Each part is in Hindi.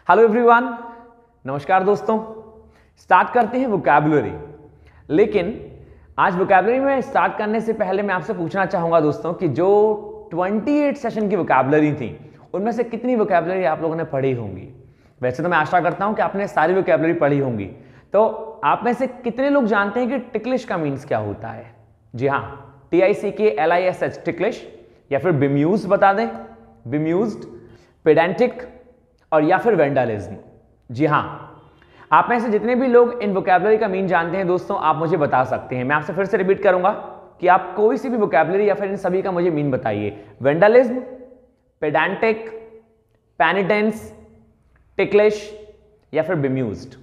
हेलो एवरीवन, नमस्कार दोस्तों। स्टार्ट करते हैं वोकैबुलरी। लेकिन आज वोकैबुलरी में स्टार्ट करने से पहले मैं आपसे पूछना चाहूंगा दोस्तों कि जो 28 सेशन की वोकैबुलरी थी उनमें से कितनी वोकैबुलरी आप लोगों ने पढ़ी होंगी। वैसे तो मैं आशा करता हूं कि आपने सारी वोकैबुलरी पढ़ी होंगी। तो आप में से कितने लोग जानते हैं कि टिकलिश का मीन्स क्या होता है? जी हाँ, TICKLISH, टिकलिश, या फिर बिम्यूज बता दें, बिम्यूज्ड, पेडेंटिक और या फिर वेंडलिज्म। जी हाँ, आप में से जितने भी लोग इन वोकैबुलरी का मीन जानते हैं दोस्तों, आप मुझे बता सकते हैं। मैं आपसे फिर से रिपीट करूंगा कि आप कोई सी भी वोकैबुलरी या फिर इन सभी का मुझे मीन बताइए। वेंडलिज्म, पेडेंटिक, पेनिटेंस, टिकलिश या फिर बिम्यूज्ड।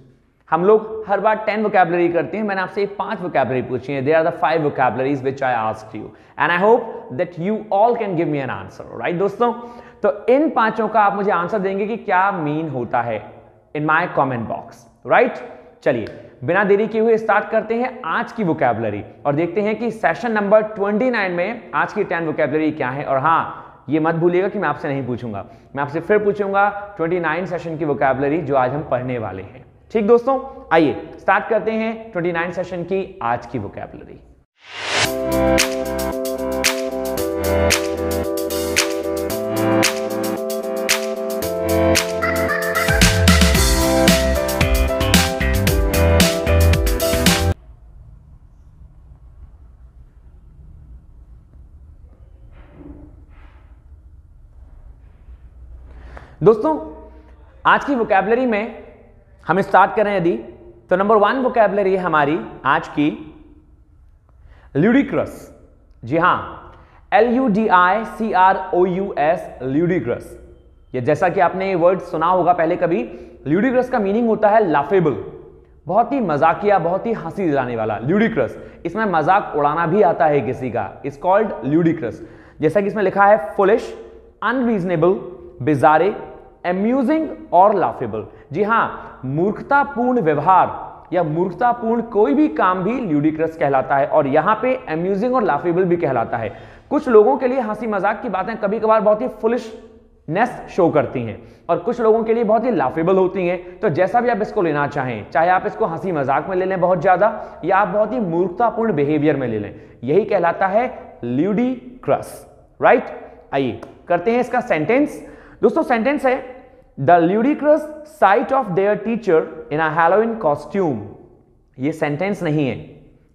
हम लोग हर बार 10 वोकैबुलरी करते हैं। मैंने आपसे 5 वोकैबुलरी पूछी है। There are the 5 vocabularies which I asked you and I hope that you all can give me an answer, right दोस्तों? तो इन पांचों का आप मुझे आंसर देंगे कि क्या मीन होता है in my comment box, right? चलिए बिना देरी किए हुए स्टार्ट करते हैं आज की वोकैबुलरी और देखते हैं कि सेशन नंबर 29 में आज की 10 वोकैबुलरी क्या है। और हाँ, ये मत भूलिएगा कि मैं आपसे नहीं पूछूंगा, मैं आपसे फिर पूछूंगा 29 सेशन की वोकैबुलरी जो आज हम पढ़ने वाले हैं। ठीक दोस्तों, आइए स्टार्ट करते हैं 29 सेशन की आज की वोकैबुलरी। दोस्तों आज की वोकैबुलरी में हम स्टार्ट करें यदि तो नंबर 1 वोकैबुलरी है हमारी आज की ल्यूडिक्रस। जी हां, LUDICROUS, ल्यूडिक्रस। ये जैसा कि आपने ये वर्ड सुना होगा पहले कभी, ल्यूडिक्रस का मीनिंग होता है लाफेबल, बहुत ही मजाकिया, बहुत ही हंसी दिलाने वाला। ल्यूडिक्रस, इसमें मजाक उड़ाना भी आता है किसी का, इज कॉल्ड ल्यूडिक्रस। जैसा कि इसमें लिखा है फुलिश, अनरीजनेबल, बिजारे, अम्यूजिंग और लाफेबल। जी हां, मूर्खतापूर्ण व्यवहार या मूर्खतापूर्ण कोई भी काम भी ल्यूडिक्रस कहलाता है और यहां पे अम्यूजिंग और लाफेबल भी कहलाता है। कुछ लोगों के लिए हंसी मजाक की बातें कभी कभार बहुत ही फुलिशनेस शो करती हैं और कुछ लोगों के लिए बहुत ही लाफेबल होती हैं। तो जैसा भी आप इसको लेना चाहें, चाहे आप इसको हंसी मजाक में ले लें बहुत ज्यादा, या आप बहुत ही मूर्खतापूर्ण बिहेवियर में ले लें, यही कहलाता है ल्यूडिक्रस, राइट? आइए करते हैं इसका सेंटेंस। दोस्तों सेंटेंस है the ludicrous site of their teacher in a Halloween costume. ये सेंटेंस नहीं है,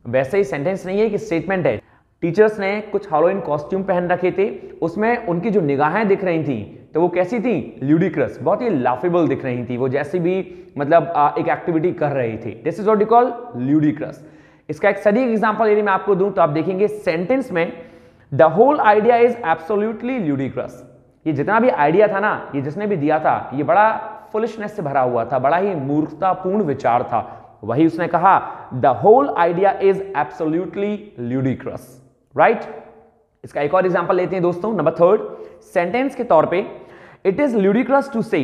वैसे ही सेंटेंस नहीं है कि स्टेटमेंट है। टीचर्स ने कुछ हैलोवीन कॉस्ट्यूम पहन रखे थे, उसमें उनकी जो निगाहें दिख रही थी तो वो कैसी थी? ल्यूडिक्रस, बहुत ही लाफेबल दिख रही थी। वो जैसी भी मतलब एक एक्टिविटी कर रही थी। This is what we call ludicrous. इसका एक सटीक एग्जांपल यदि मैं आपको दूं तो आप देखेंगे सेंटेंस में the whole idea is absolutely ludicrous. ये जितना भी आइडिया था ना, ये जिसने भी दिया था, ये बड़ा फुलिशनेस से भरा हुआ था, बड़ा ही मूर्खतापूर्ण विचार था। वही उसने कहा the whole idea is absolutely ludicrous, right? इसका एक और एग्जांपल लेते हैं दोस्तों, नंबर 3 सेंटेंस के तौर पे इट इज ल्यूडिक्रस टू से।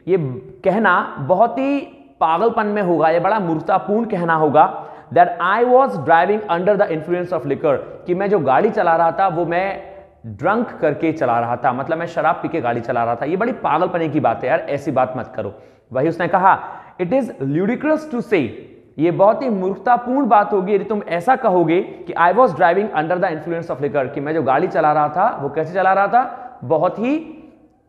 ये कहना बहुत ही पागलपन में होगा, ये बड़ा मूर्खतापूर्ण कहना होगा that I was driving under the influence of liquor, कि मैं जो गाड़ी चला रहा था वो मैं ड्रंक करके चला रहा था, मतलब मैं शराब पी के गाड़ी चला रहा था। ये बड़ी पागलपने की बात है यार, ऐसी बात मत करो। वही उसने कहा इट इज ल्यूडिक्रस टू से, ये बहुत ही मूर्खतापूर्ण बात होगी यदि तुम ऐसा कहोगे कि I was driving under the influence of liquor, कि मैं जो गाड़ी चला रहा था वो कैसे चला रहा था? बहुत ही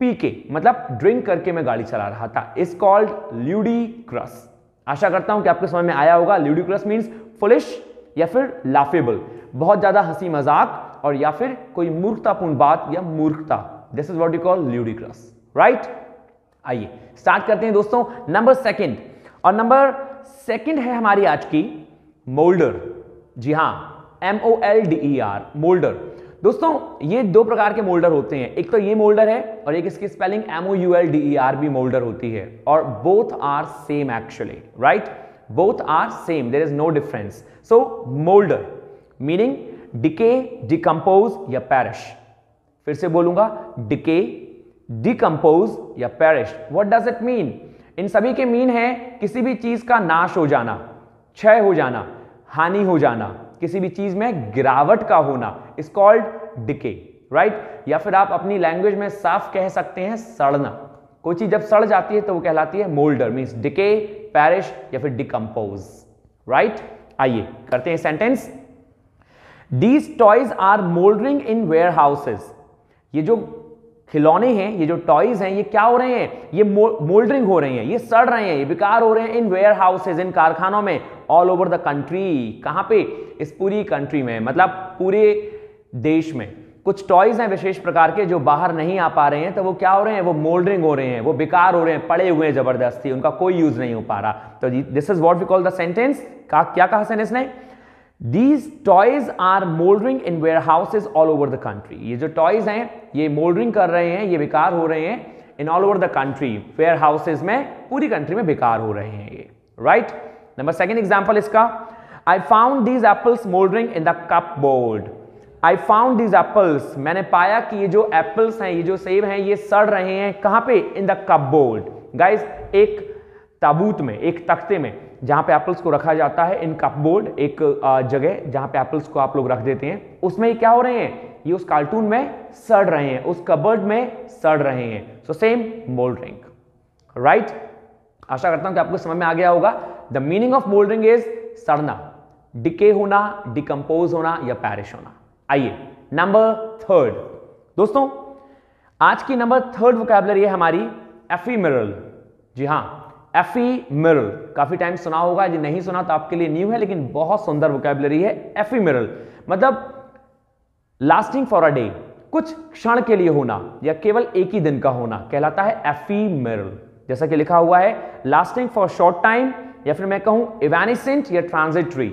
पी के, मतलब ड्रिंक करके मैं गाड़ी चला रहा था। Is called ludicrous. आशा करता हूं कि आपको समझ में आया होगा। ल्यूडिक्रस मीन्स फुलिश या फिर लाफेबल, बहुत ज्यादा हंसी मजाक और या फिर कोई मूर्खतापूर्ण बात या मूर्खता। This is what you call ludicrous, right? आइए स्टार्ट करते हैं दोस्तों नंबर 2। और नंबर 2 है हमारी आज की मोल्डर। जी हां, MOLDER, मोल्डर। दोस्तों ये 2 प्रकार के मोल्डर होते हैं, एक तो ये मोल्डर है और एक इसकी स्पेलिंग MOULDER भी मोल्डर होती है, और both are same actually, right? Both are same, there is no difference. So moulder meaning decay, decompose या पेरिश। फिर से बोलूंगा, डिके, डिकम्पोज या perish. What does it mean? इन सभी के मीन है किसी भी चीज का नाश हो जाना, क्षय हो जाना, हानि हो जाना, किसी भी चीज में गिरावट का होना, इज कॉल्ड डिके, राइट? या फिर आप अपनी लैंग्वेज में साफ कह सकते हैं सड़ना, कोई चीज जब सड़ जाती है तो वो कहलाती है मोल्डर, मींस डिके, पेरिश या फिर डिकम्पोज, राइट। आइए करते हैं sentence. These toys are mouldering in warehouses. ये जो खिलौने हैं, ये जो टॉयज हैं, ये क्या हो रहे हैं, ये मोल्डरिंग हो रहे हैं, ये सड़ रहे हैं, ये बेकार हो रहे हैं इन वेयर हाउसेज, इन कारखानों में, ऑल ओवर द कंट्री। कहां पे, इस पूरी कंट्री में, मतलब पूरे देश में। कुछ टॉयज हैं विशेष प्रकार के जो बाहर नहीं आ पा रहे हैं, तो वो क्या हो रहे हैं, वो मोल्डरिंग हो रहे हैं, वो बेकार हो रहे हैं, पड़े हुए हैं जबरदस्ती, उनका कोई यूज नहीं हो पा रहा। तो this is what we call the sentence. क्या कहा सेंटेंस ने, These toys are moldering in warehouses all over the country। ये जो टॉयज हैं ये मोल्डरिंग कर रहे हैं, ये बेकार हो रहे हैं in all over the country, warehouses में, पूरी कंट्री में बेकार हो रहे हैं ये, राइट। नंबर सेकेंड एग्जाम्पल इसका, I found these apples mouldering in the cupboard. I found these apples, मैंने पाया कि ये जो एप्पल्स हैं, ये जो सेब हैं, ये सड़ रहे हैं कहां पे, इन द कप बोर्ड। गाइज एक ताबूत में, एक तख्ते में जहां पे एप्पल्स को रखा जाता है, इन कपबोर्ड, एक जगह जहां पे एप्पल्स को आप लोग रख देते हैं, उसमें ये क्या हो रहे हैं, ये उस कार्टून में सड़ रहे हैं, उस कबर्ड में सड़ रहे हैं। So same मोल्डरिंग, right. आशा करता हूं कि आपको समझ में आ गया होगा। द मीनिंग ऑफ मोल्डरिंग इज सड़ना, डिके होना, डिकम्पोज होना या पैरिश होना। आइए नंबर थर्ड दोस्तों, आज की नंबर थर्ड वोकैबुलरी है हमारी एफीमेरल। जी हां, एफीमेरल, काफी टाइम सुना होगा, यदि नहीं सुना तो आपके लिए न्यू है, लेकिन बहुत सुंदर वोकैबुलरी है। एफीमेरल मतलब लास्टिंग फॉर अ डे, कुछ क्षण के लिए होना या केवल एक ही दिन का होना कहलाता है एफीमेरल। जैसा कि लिखा हुआ है, लास्टिंग फॉर शॉर्ट टाइम, या फिर मैं कहूं इवेनिसेंट या ट्रांजिटरी।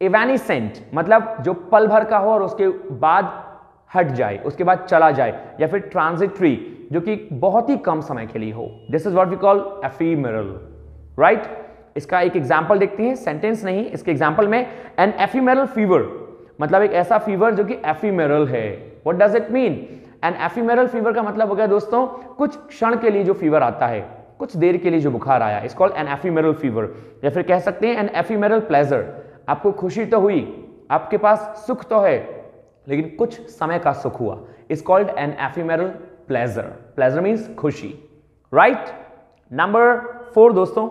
इवेनिसेंट मतलब जो पल भर का हो और उसके बाद हट जाए, उसके बाद चला जाए, या फिर ट्रांजिटरी जो कि बहुत ही कम समय के लिए हो। This is what we call ephemeral, right. इसका एक एग्जांपल देखते हैं, सेंटेंस नहीं, इसके एग्जांपल में, एन एफीमेरल फीवर मतलब एक ऐसा फीवर जो कि एफीमेरल है। What does it mean, an ephemeral fever का मतलब हो गया दोस्तों, कुछ क्षण के लिए जो फीवर आता है, कुछ देर के लिए जो बुखार आया, it's called an ephemeral fever. या फिर कह सकते हैं एन एफीमेरल प्लेजर, आपको खुशी तो हुई, आपके पास सुख तो है, लेकिन कुछ समय का सुख हुआ, it's called an ephemeral pleasure. Pleasure means खुशी, राइट। नंबर 4 दोस्तों,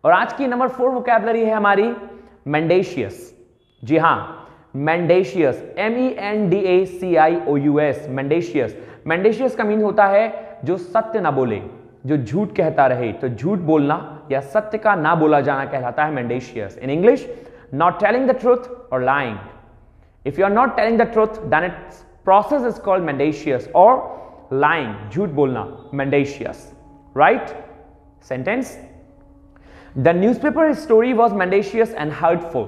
और आज की नंबर 4 वोकैबुलरी है हमारी मेंडेशियस। जी हां, मेंडेशियस, MENDACIOUS, मेंडेशियस। मेंडेशियस का मीन होता है जो सत्य ना बोले, जो झूठ कहता रहे। तो झूठ बोलना या सत्य का ना बोला जाना कहलाता है mendacious. In English, not telling the truth और lying. If you are not telling the truth, then its process is called mendacious, or lying, झूठ बोलना, mendacious, right? Sentence. The newspaper story was mendacious and hurtful.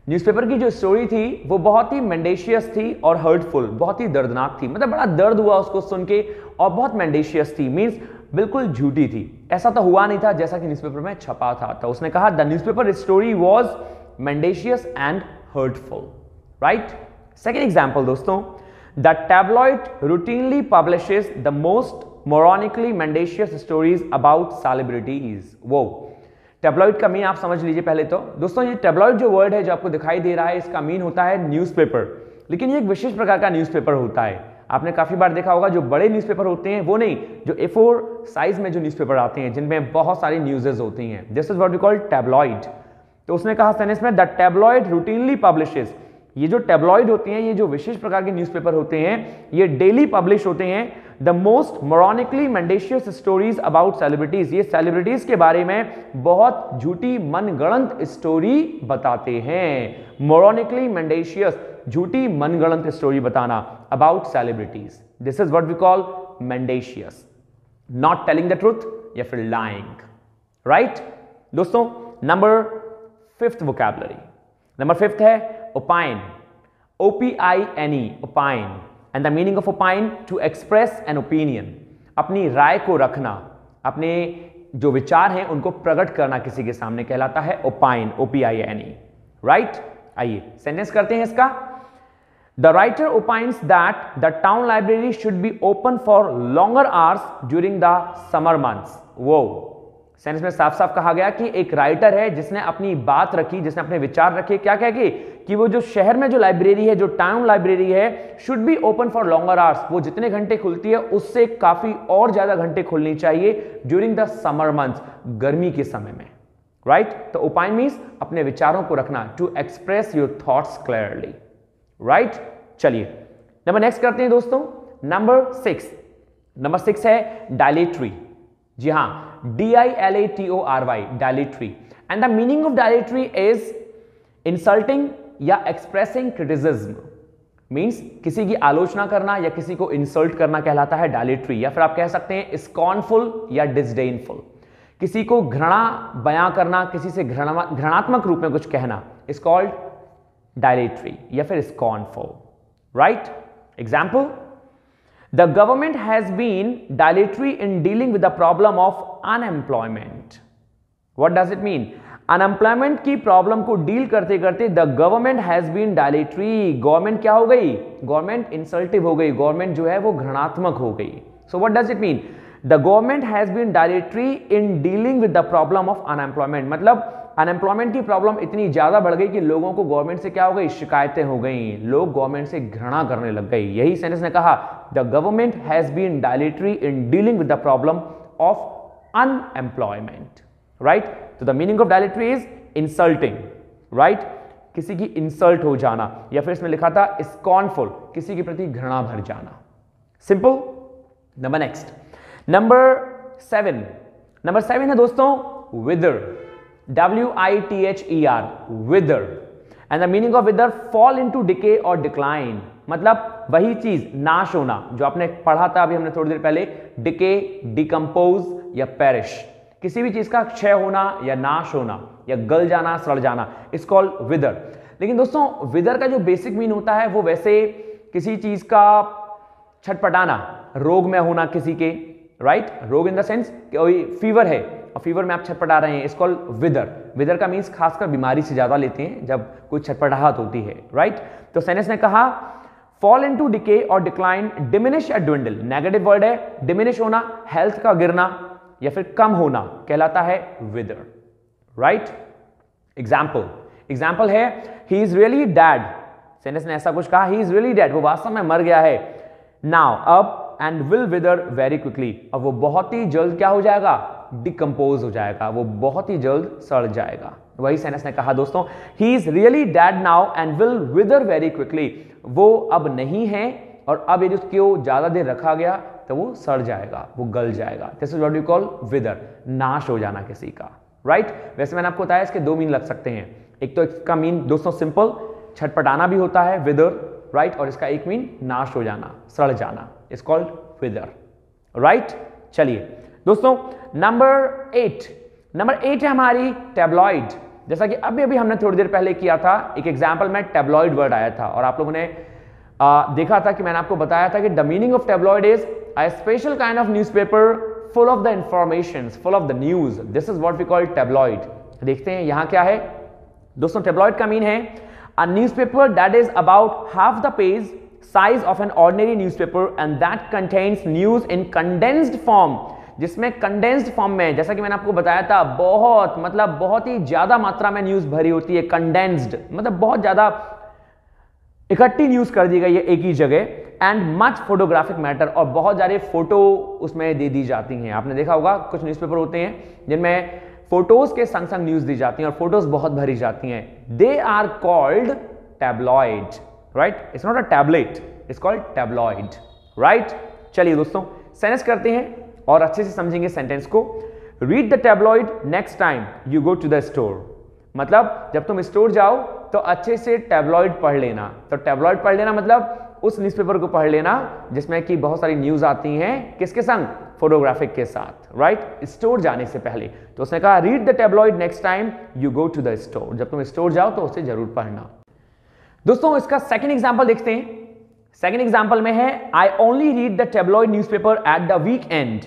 Newspaper की जो स्टोरी थी वो बहुत ही mendacious थी और hurtful, बहुत ही दर्दनाक थी, मतलब बड़ा दर्द हुआ उसको सुन के, और बहुत mendacious थी, मीन्स बिल्कुल झूठी थी। ऐसा तो हुआ नहीं था जैसा कि न्यूज़पेपर में छपा था। तो उसने कहा the newspaper story was mendacious and hurtful. Right? Second example दोस्तों, the tabloid routinely publishes the most moronically mendacious stories about celebrities. वो tabloid का मीन आप समझ लीजिए पहले तो दोस्तों। ये tabloid जो वर्ड है जो आपको दिखाई दे रहा है, इसका मीन होता है न्यूज़पेपर, लेकिन ये एक विशेष प्रकार का न्यूज़पेपर होता है। आपने काफी बार देखा होगा, जो बड़े न्यूज़पेपर होते हैं वो नहीं, जो A4 साइज में जो न्यूज़पेपर आते हैं जिनमें बहुत सारी न्यूज़ेस होती हैं, this is what we call tabloid। तो उसने कहा सेंटेंस में, द tabloid routinely publishes, ये जो टेब्लॉइड होते हैं, ये जो विशेष प्रकार के न्यूज़पेपर होते हैं, ये डेली पब्लिश होते हैं the most moronically mendacious stories about celebrities. ये सेलिब्रिटीज के बारे में बहुत झूठी मनगढ़ंत स्टोरी बताते हैं। मोरॉनिकली मेंडेशियस, झूठी मनगढ़ंत स्टोरी बताना about celebrities, this is what we call mendacious. Not telling the truth या फिर लाइंग, राइट दोस्तों। Number 5th vocabulary, number 5th है opine, OPINE, opine, and the meaning of opine, to express an opinion, अपनी राय को रखना, अपने जो विचार हैं उनको प्रकट करना किसी के सामने कहलाता है opine, OPINE, राइट। आइए सेंटेंस करते हैं इसका। The writer opines that the town library should be open for longer hours during the summer months. वो सेंटेंस में साफ साफ कहा गया कि एक राइटर है जिसने अपनी बात रखी, जिसने अपने विचार रखे, क्या कह के कि वो जो शहर में जो लाइब्रेरी है, जो टाउन लाइब्रेरी है, should be open for longer hours, वो जितने घंटे खुलती है उससे काफी और ज्यादा घंटे खुलनी चाहिए ड्यूरिंग द समर मंथ्स, गर्मी के समय में, राइट। तो ओपाइन मीन्स अपने विचारों को रखना, to express your thoughts clearly, right. चलिए नंबर नेक्स्ट करते हैं दोस्तों, नंबर 6। नंबर 6 है डायलेटरी। जी हां, DILATORY, dilatory. And the meaning of dilatory is insulting या एक्सप्रेसिंग क्रिटिसिज्म, मींस किसी की आलोचना करना या किसी को इंसल्ट करना कहलाता है डायलेटरी। या फिर आप कह सकते हैं स्कॉर्नफुल या डिसडेनफुल, किसी को घृणा बयां करना, किसी से घृणात्मक रूप में कुछ कहना, इज कॉल्ड डायलेटरी या फिर scornful, right. Example, the government has been dilatory in dealing with the problem of unemployment. What does it mean? Unemployment की प्रॉब्लम को डील करते करते the government has been dilatory, government क्या हो गई? गवर्नमेंट इंसल्टिव हो गई, गवर्नमेंट जो है वो घृणात्मक हो गई। So what does it mean? The government has been dilatory in dealing with the problem of unemployment, मतलब अनएम्प्लॉयमेंट की प्रॉब्लम इतनी ज्यादा बढ़ गई कि लोगों को गवर्नमेंट से क्या हो गई? शिकायतें हो गई, लोग गवर्नमेंट से घृणा करने लग गए। यही सेंटेंस ने कहा, the government has been dilatory in dealing with the problem of unemployment, right. तो the meaning of dilatory is insulting, right, किसी की इंसल्ट हो जाना, या फिर इसमें लिखा था स्कॉर्नफुल, किसी के प्रति घृणा भर जाना। Simple. Number next, number 7। Number 7 है दोस्तों विदर, WITHER, wither, and the meaning of wither, fall into decay or decline, मतलब वही चीज नाश होना जो आपने पढ़ा था अभी हमने थोड़ी देर पहले, डिके, डिकम्पोज या पेरिश, किसी भी चीज का क्षय होना या नाश होना या गल जाना, सड़ जाना, इज कॉल्ड विदर। लेकिन दोस्तों विदर का जो बेसिक मीन होता है वो वैसे किसी चीज का छटपटाना, रोग में होना किसी के, राइट, रोग इन द सेंस कोई फीवर है और फीवर में आप छटपटा रहे हैं, इस कॉल्ड विदर। विदर का मीन्स खासकर बीमारी से ज्यादा लेते हैं जब कोई छटपटाहट होती है, राइट। तो सेंटेंस ने कहा फॉल इनटू डिके और डिक्लाइन, डिमिनिश या ड्विंडल, नेगेटिव वर्ड है, डिमिनिश होना, हेल्थ का गिरना या फिर कम होना कहलाता है विदर, राइट। एग्जाम्पल है ही इज रियली डेड, सेंटेंस ने ऐसा कुछ कहा, ही इज रियली डेड, वो वास्तव में मर गया है, नाउ अब, and will wither very quickly, अब वो बहुत ही जल्द क्या हो जाएगा? डिकम्पोज हो जाएगा, वो बहुत ही जल्द सड़ जाएगा। वही सेंटेंस ने कहा दोस्तों, he is really dead now and will wither very quickly, वो अब नहीं है और अब यदि उसको ज्यादा देर रखा गया तो वो सड़ जाएगा, वो गल जाएगा। This is what we call wither, नाश हो जाना किसी का, राइट। वैसे मैंने आपको बताया इसके 2 मीन लग सकते हैं, एक तो इसका मीन दोस्तों सिंपल छटपटाना भी होता है विदर, राइट, और इसका एक मीन नाश हो जाना, सड़ जाना, इज कॉल्ड विदर, राइट। चलिए दोस्तों नंबर 8 है हमारी टैब्लॉइड। जैसा कि अभी हमने थोड़ी देर पहले किया था, एक एग्जांपल में टैब्लॉइड वर्ड आया था और आप लोगों ने देखा था कि मैंने आपको बताया था कि the meaning of tabloid is a special kind of newspaper full of the information, full of the news, this is what we call tabloid. देखते हैं यहां क्या है दोस्तों। टैब्लॉइड का मीन है a newspaper that is about half the page size of an ordinary newspaper and that contains news in condensed form, जिसमें कंडेंस्ड फॉर्म में, जैसा कि मैंने आपको बताया था, बहुत ही ज्यादा मात्रा में न्यूज भरी होती है। कंडेंस्ड मतलब बहुत ज्यादा इकट्ठी न्यूज कर दी गई है एक ही जगह, एंड मच फोटोग्राफिक मैटर, और बहुत सारे फोटो उसमें दे दी जाती हैं। आपने देखा होगा कुछ न्यूज़पेपर होते हैं जिनमें फोटोज के संग संग न्यूज दी जाती हैं और फोटोज बहुत भरी जाती हैं, they are called tabloid, right. It's not a tablet, it's called tabloid, right. चलिए दोस्तों सेंटेंस करते हैं और अच्छे से समझेंगे सेंटेंस को। Read the tabloid next time you go to the store, मतलब जब तुम स्टोर जाओ तो अच्छे से टैब्लॉइड पढ़ लेना। तो टैब्लॉइड पढ़ लेना मतलब उस न्यूज़पेपर को पढ़ लेना जिसमें कि बहुत सारी न्यूज आती हैं, किसके संग? फोटोग्राफिक के साथ, राइट, स्टोर जाने से पहले। तो उसने कहा read the tabloid next time you go to the store, जब तुम स्टोर जाओ तो उसे जरूर पढ़ना। दोस्तों इसका सेकंड एग्जांपल देखते हैं। सेकंड एग्जांपल में है I only read the tabloid newspaper at the weekend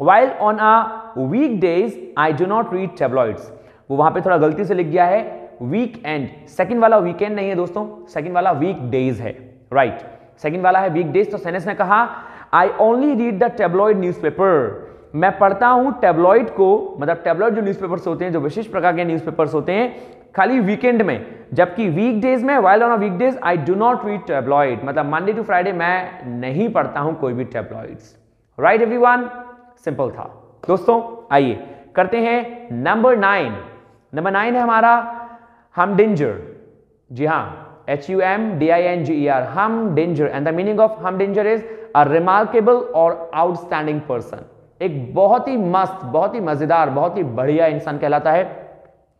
while on a weekdays I do not read tabloids. वो वहां पे थोड़ा गलती से लिख गया है वीकेंड, सेकंड वाला वीकेंड नहीं है दोस्तों, सेकंड वाला वीकडेज है, राइट। सेकंड वाला है वीकडेज। तो सेंटेंस ने कहा I only read the tabloid newspaper मैं पढ़ता हूं टैबलॉइड को, मतलब टैबलॉइड जो न्यूज़पेपर्स होते हैं, जो विशिष्ट प्रकार के न्यूज़पेपर्स होते हैं, खाली वीकेंड में, जबकि वीकडेज में, while on weekdays I do not read tabloid, मतलब मंडे टू फ्राइडे मैं नहीं पढ़ता हूं कोई भी टैबलॉइड्स। राइट एवरीवन, सिंपल था दोस्तों। आइए करते हैं नंबर 9। नंबर 9 है हमारा हमडिंजर। जी हां, HUMDINGER, humdinger, and the meaning of humdinger is a remarkable और आउटस्टैंडिंग पर्सन। एक बहुत ही मस्त, बहुत ही मजेदार, बहुत ही बढ़िया इंसान कहलाता है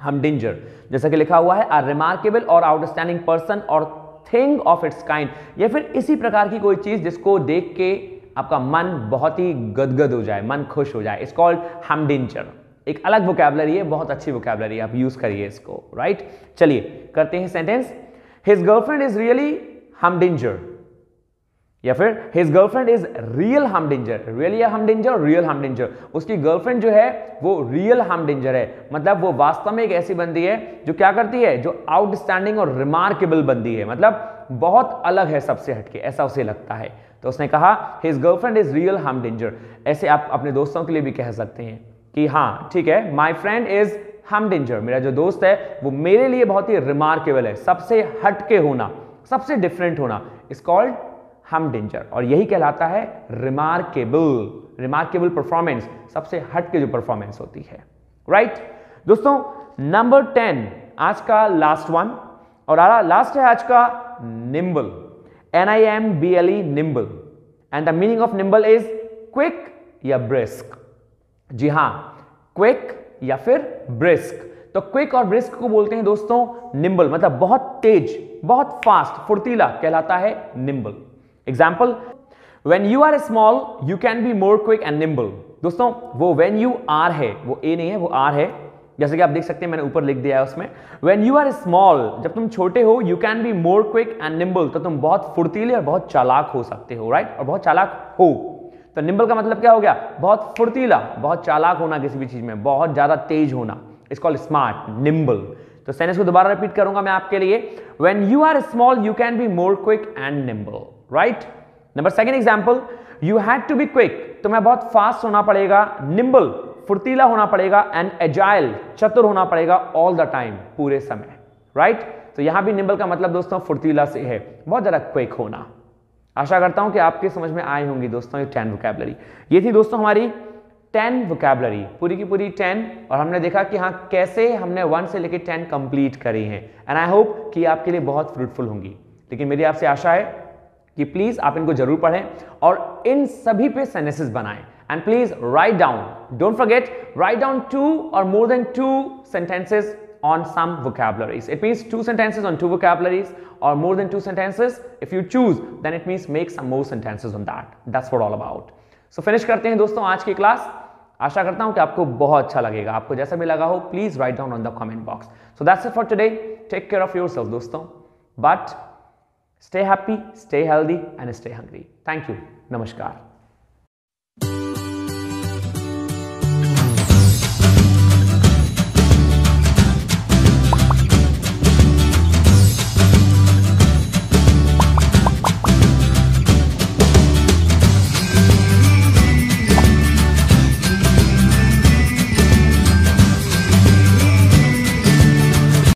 हमडिंजर। जैसा कि लिखा हुआ है, अ रिमार्केबल और आउटस्टैंडिंग पर्सन और थिंग ऑफ इट्स काइंड, या फिर इसी प्रकार की कोई चीज जिसको देख के आपका मन बहुत ही गदगद हो जाए, मन खुश हो जाए। It's called humdinger. एक अलग वोकैबुलरी है, बहुत अच्छी वोकैबुलरी है, आप यूज करिए इसको। राइट, चलिए करते हैं sentence. His girlfriend is really humdinger, या फिर his girlfriend is real humdinger. Really humdinger, real humdinger. उसकी गर्लफ्रेंड जो है वो रियल हमडिंजर है, मतलब वो वास्तव में एक ऐसी बंदी है जो क्या करती है, जो आउटस्टैंडिंग और रिमार्केबल बंदी है, मतलब बहुत अलग है, सबसे हटके, ऐसा उसे लगता है। तो उसने कहा हिज गर्लफ्रेंड इज रियल हमडिंजर। ऐसे आप अपने दोस्तों के लिए भी कह सकते हैं कि हाँ ठीक है, माई फ्रेंड इज हमडिंजर, मेरा जो दोस्त है वो मेरे लिए बहुत ही रिमार्केबल है, सबसे हटके होना, सबसे डिफरेंट होना, इज कॉल्ड हमडिंजर। और यही कहलाता है रिमार्केबल। रिमार्केबल परफॉर्मेंस, सबसे हटके जो परफॉर्मेंस होती है। राइट दोस्तों, नंबर 10 आज का लास्ट वन, और लास्ट है आज का nimble. NIMBLE, nimble, and the meaning of nimble is quick या ब्रिस्क। जी हां, क्विक या फिर ब्रिस्क। तो क्विक और ब्रिस्क को बोलते हैं दोस्तों निम्बल, मतलब बहुत तेज, बहुत फास्ट, फुर्तीला कहलाता है nimble. Example, when you are small you can be more quick and nimble। दोस्तों वो when you are है, वो A नहीं है, वो R है, जैसे कि आप देख सकते हैं मैंने ऊपर लिख दिया है उसमें। when you are small, जब तुम छोटे हो, you can be more quick and nimble, तो तुम बहुत फुर्तीले और बहुत चालाक हो सकते हो। राइट, और बहुत चालाक हो, तो निम्बल का मतलब क्या हो गया, बहुत फुर्तीला, बहुत चालाक होना, किसी भी चीज में बहुत ज्यादा तेज होना, इट्स कॉल्ड स्मार्ट, निम्बल। तो सेंटेंस को दोबारा रिपीट करूंगा मैं आपके लिए, when you are small you can be more quick and nimble। Right, number 2 example, you had to be quick, तुम्हें बहुत फास्ट होना पड़ेगा, nimble, फुर्तीला होना पड़ेगा, एंड एजाइल, चतुर होना पड़ेगा, ऑल द टाइम, पूरे समय। राइट, तो यहां भी निम्बल का मतलब दोस्तों फुर्तीला से है, बहुत ज्यादा क्विक होना। आशा करता हूं कि आपके समझ में आई होंगी दोस्तों ये 10 वोकैबुलरी। ये थी दोस्तों हमारी 10 वोकैबुलरी, पूरी की पूरी 10, और हमने देखा कि हाँ कैसे हमने 1 से लेकर 10 कंप्लीट करी हैं, एंड आई होप कि आपके लिए बहुत फ्रूटफुल होंगी। लेकिन मेरी आपसे आशा है कि प्लीज आप इनको जरूर पढ़ें और इन सभी पे सेंटेंसेस बनाएं, and please write down, don't forget, write down 2 or more than 2 sentences on some vocabularies. It means 2 sentences on 2 vocabularies or more than 2 sentences. If you choose, then it means make some more sentences on that. That's what all about. So finish करते हैं दोस्तों आज की क्लास। आशा करता हूं कि आपको बहुत अच्छा लगेगा। आपको जैसा भी लगा हो, please write down on the comment box. So that's it for today. Take care of yourself दोस्तों, but stay happy, stay healthy and stay hungry. Thank you. Namaskar.